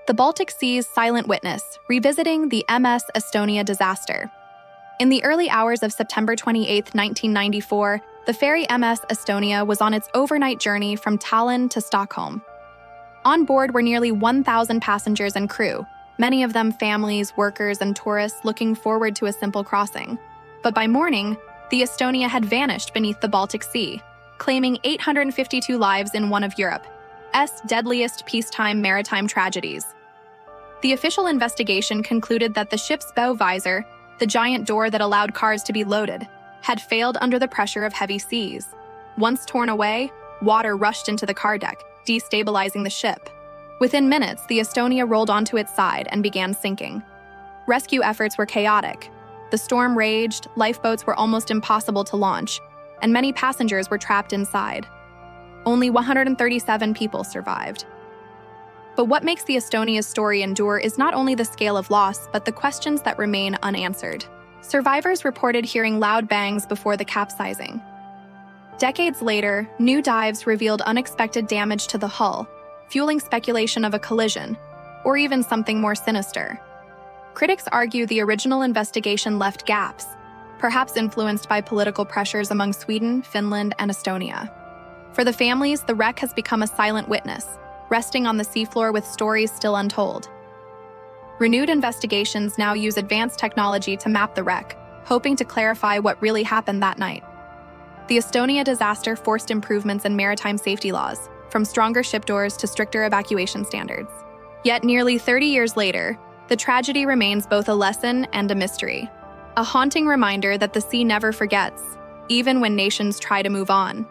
The Baltic Sea's silent witness, revisiting the MS Estonia disaster. In the early hours of September 28, 1994, the ferry MS Estonia was on its overnight journey from Tallinn to Stockholm. On board were nearly 1,000 passengers and crew, many of them families, workers, and tourists looking forward to a simple crossing. But by morning, the Estonia had vanished beneath the Baltic Sea, claiming 852 lives in one of Europe's deadliest peacetime maritime tragedies. The official investigation concluded that the ship's bow visor, the giant door that allowed cars to be loaded, had failed under the pressure of heavy seas. Once torn away, water rushed into the car deck, destabilizing the ship. Within minutes, the Estonia rolled onto its side and began sinking. Rescue efforts were chaotic. The storm raged, lifeboats were almost impossible to launch, and many passengers were trapped inside. Only 137 people survived. But what makes the Estonia's story endure is not only the scale of loss, but the questions that remain unanswered. Survivors reported hearing loud bangs before the capsizing. Decades later, new dives revealed unexpected damage to the hull, fueling speculation of a collision, or even something more sinister. Critics argue the original investigation left gaps, perhaps influenced by political pressures among Sweden, Finland, and Estonia. For the families, the wreck has become a silent witness, resting on the seafloor with stories still untold. Renewed investigations now use advanced technology to map the wreck, hoping to clarify what really happened that night. The Estonia disaster forced improvements in maritime safety laws, from stronger ship doors to stricter evacuation standards. Yet nearly 30 years later, the tragedy remains both a lesson and a mystery, a haunting reminder that the sea never forgets, even when nations try to move on.